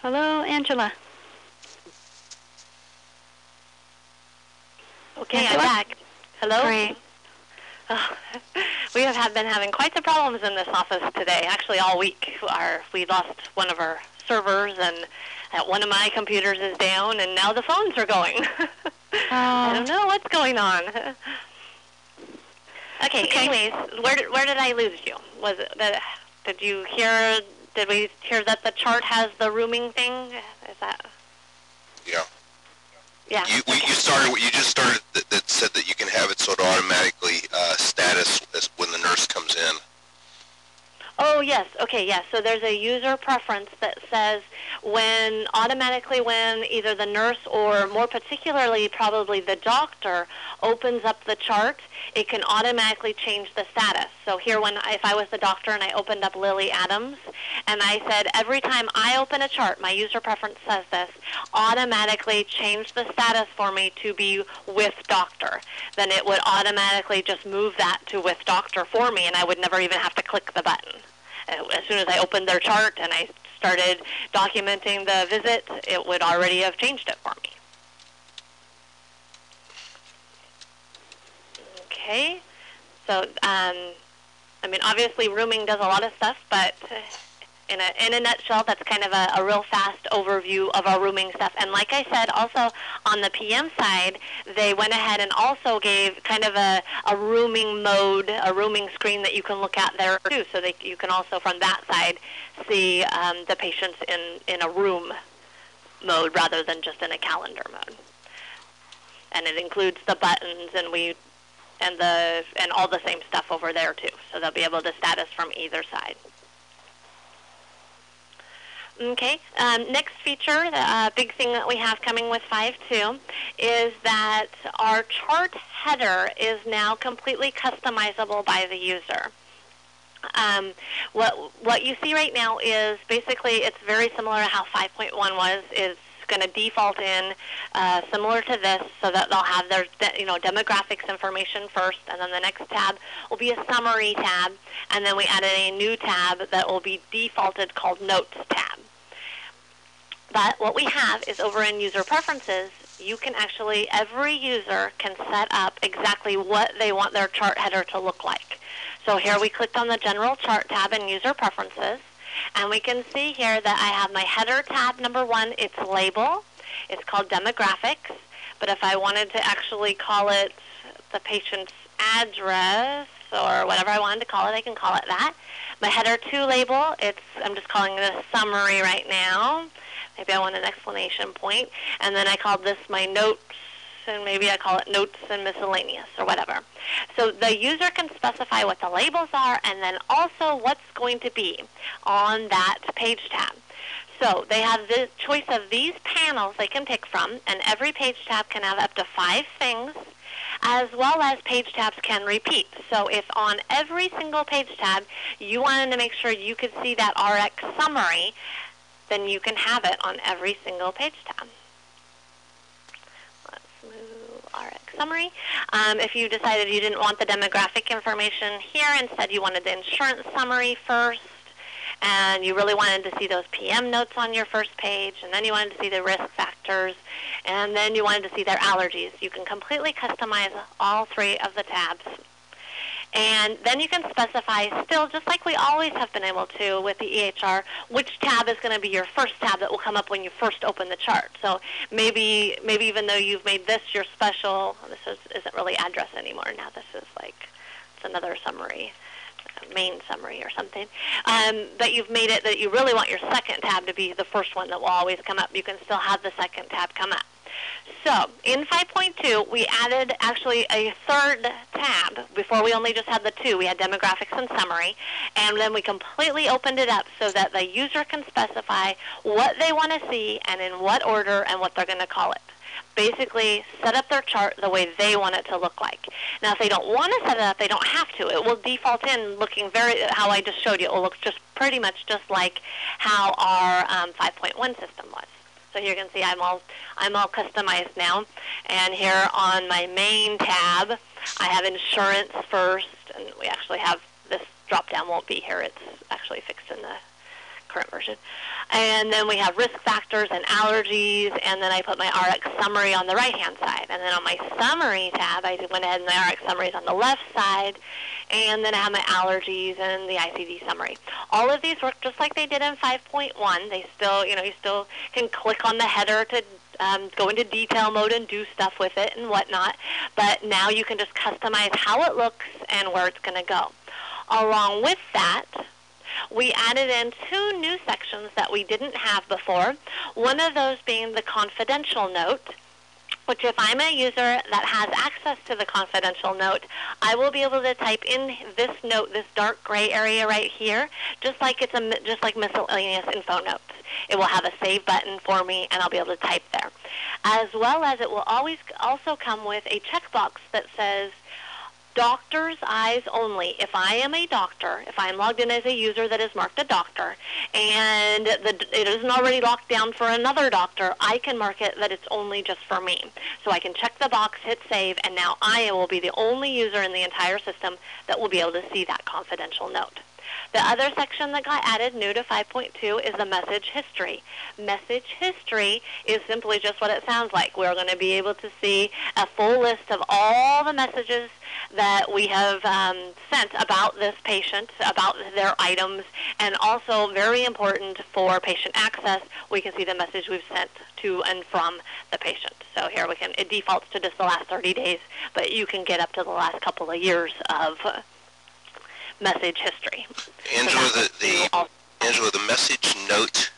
Hello, Angela. Okay, Angela? I'm back. Hello? Great. Oh, we have been having quite the problems in this office today. Actually, all week. We lost one of our servers, and one of my computers is down, and now the phones are going. I don't know what's going on. Okay. Anyways, where did I lose you? Was it that? Did you hear? Did we hear that the chart has the rooming thing? Is that? Yeah. Yeah. You just started that said that you can have it so it automatically status when the nurse comes in. Oh, yes. Okay, yes. So there's a user preference that says when either the nurse or more particularly probably the doctor opens up the chart, it can automatically change the status. So here if I was the doctor and I opened up Lily Adams and I said every time I open a chart, my user preference says this, automatically change the status for me to be with doctor, then it would automatically just move that to with doctor for me and I would never even have to click the button. As soon as I opened their chart and I started documenting the visit, it would already have changed it for me. Okay, so I mean, obviously rooming does a lot of stuff, but in a nutshell, that's kind of a real fast overview of our rooming stuff. And like I said, also on the PM side, they went ahead and also gave kind of a rooming mode, a rooming screen that you can look at there too, so that you can also from that side see the patients in a room mode rather than just in a calendar mode. And it includes the buttons and all the same stuff over there too, so they'll be able to status from either side. Okay, next feature, the big thing that we have coming with 5.2 is that our chart header is now completely customizable by the user. What you see right now is basically it's very similar to how 5.1 was. It's going to default in similar to this, so that they'll have their demographics information first, and then the next tab will be a summary tab, and then we added a new tab that will be defaulted called Notes tab. But what we have is over in user preferences, you can actually, every user can set up exactly what they want their chart header to look like. So here we clicked on the general chart tab in user preferences, and we can see here that I have my header tab number 1, it's label. It's called demographics, but if I wanted to actually call it the patient's address or whatever I wanted to call it, I can call it that. My header 2 label, I'm just calling it a summary right now. Maybe I want an explanation point. And then I called this my notes, and maybe I call it notes and miscellaneous or whatever. So the user can specify what the labels are and then also what's going to be on that page tab. So they have the choice of these panels they can pick from, and every page tab can have up to 5 things, as well as page tabs can repeat. So if on every single page tab you wanted to make sure you could see that RX summary, then you can have it on every single page tab. Let's move RX summary. If you decided you didn't want the demographic information here, instead you wanted the insurance summary first, and you really wanted to see those PM notes on your first page, and then you wanted to see the risk factors, and then you wanted to see their allergies, you can completely customize all 3 of the tabs. And then you can specify still, just like we always have been able to with the EHR, which tab is going to be your first tab that will come up when you first open the chart. So maybe even though you've made this your special, this isn't really address anymore. Now this is like, it's another summary, main summary or something. But you've made it that you really want your second tab to be the first one that will always come up. You can still have the second tab come up. So in 5.2, we added actually a third tab. Before we only just had the 2. We had demographics and summary. And then we completely opened it up so that the user can specify what they want to see and in what order and what they're going to call it. Basically, set up their chart the way they want it to look like. Now, if they don't want to set it up, they don't have to. It will default in looking how I just showed you. It will look just pretty much just like how our 5.1 system was. So here you can see I'm all customized now. And here on my main tab, I have insurance first, and we actually have this drop down won't be here. It's actually fixed in the current version. And then we have risk factors and allergies, and then I put my RX summary on the right-hand side. And then on my summary tab, I went ahead and my RX summary is on the left side, and then I have my allergies and the ICD summary. All of these work just like they did in 5.1. They still, you still can click on the header to go into detail mode and do stuff with it and whatnot. But now you can just customize how it looks and where it's going to go. Along with that, we added in 2 new sections that we didn't have before. One of those being the confidential note, which if I'm a user that has access to the confidential note, I will be able to type in this note, this dark gray area right here, just like miscellaneous info notes. It will have a save button for me, and I'll be able to type there. As well as it will always also come with a checkbox that says, doctor's eyes only. If I am a doctor, if I'm logged in as a user that is marked a doctor, and it isn't already locked down for another doctor, I can mark it that it's only just for me. So I can check the box, hit save, and now I will be the only user in the entire system that will be able to see that confidential note. The other section that got added new to 5.2 is the message history. Message history is simply just what it sounds like. We're going to be able to see a full list of all the messages that we have sent about this patient, about their items, and also very important for patient access, we can see the message we've sent to and from the patient. So here it defaults to just the last 30 days, but you can get up to the last couple of years of message history. Angela, the message note,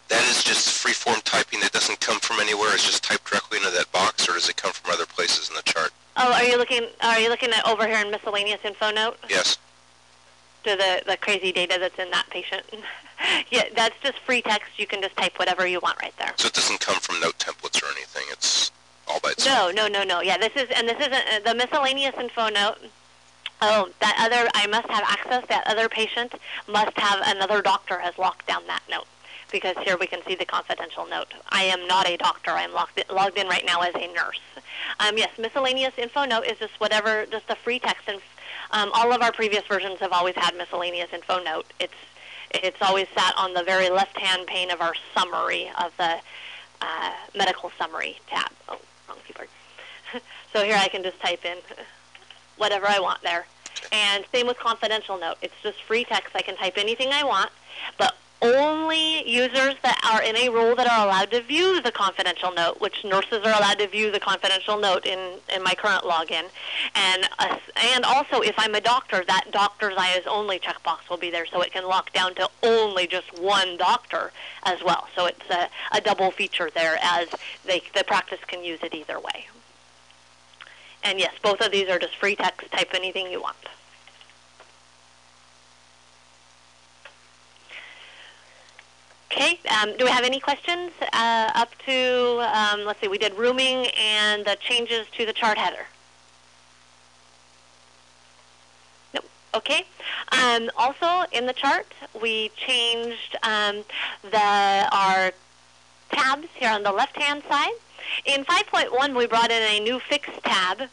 that is just free-form typing. That doesn't come from anywhere. It's just typed directly into that box, or does it come from other places in the chart? Oh, are you looking at over here in miscellaneous info note? Yes. To the crazy data that's in that patient. Yeah, that's just free text. You can just type whatever you want right there. So it doesn't come from note templates or anything. It's all by itself. No. Yeah, this isn't the miscellaneous info note. Oh, I must have access. That other patient must have another doctor has locked down that note, because here we can see the confidential note. I am not a doctor. I'm logged in right now as a nurse. Yes, miscellaneous info note is just just a free text, and all of our previous versions have always had miscellaneous info note. It's always sat on the very left-hand pane of our summary of the medical summary tab. Oh, wrong keyboard. So here I can just type in whatever I want there. And same with confidential note. It's just free text. I can type anything I want, but only users that are in a role that are allowed to view the confidential note, which nurses are allowed to view the confidential note in my current login. And also, if I'm a doctor, that doctor's eyes only checkbox will be there, so it can lock down to only just one doctor as well. So it's a double feature there, as the practice can use it either way. And yes, both of these are just free text. Type anything you want. Okay, do we have any questions up to, let's see, we did rooming and the changes to the chart header. Nope. Okay. Also, in the chart, we changed our tabs here on the left-hand side. In 5.1, we brought in a new fixed tab.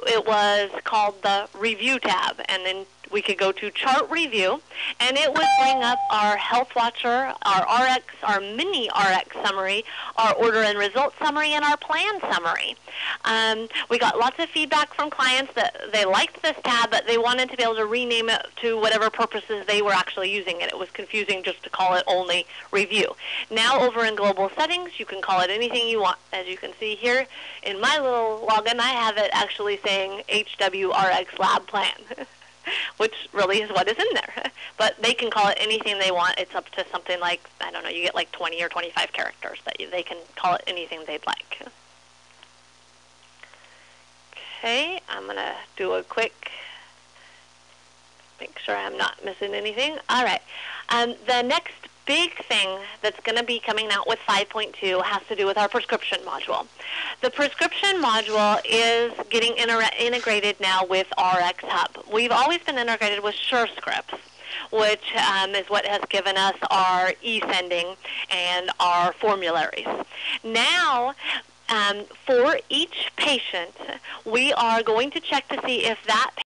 It was called the Review tab, and then we could go to Chart Review, and it would bring up our Health Watcher, our RX, our mini RX summary, our Order and Result summary, and our Plan summary. We got lots of feedback from clients that they liked this tab, but they wanted to be able to rename it to whatever purposes they were actually using it. It was confusing just to call it only Review. Now over in Global Settings, you can call it anything you want. As you can see here in my little login, I have it actually saying HWRX Lab Plan. Which really is what is in there. But they can call it anything they want. It's up to something like, I don't know, you get like 20 or 25 characters that they can call it anything they'd like. Okay, I'm going to do a quick, make sure I'm not missing anything. All right. The next big thing that's going to be coming out with 5.2 has to do with our prescription module. The prescription module is getting integrated now with RX Hub. We've always been integrated with SureScripts, which is what has given us our e-sending and our formularies. Now, for each patient, we are going to check to see if that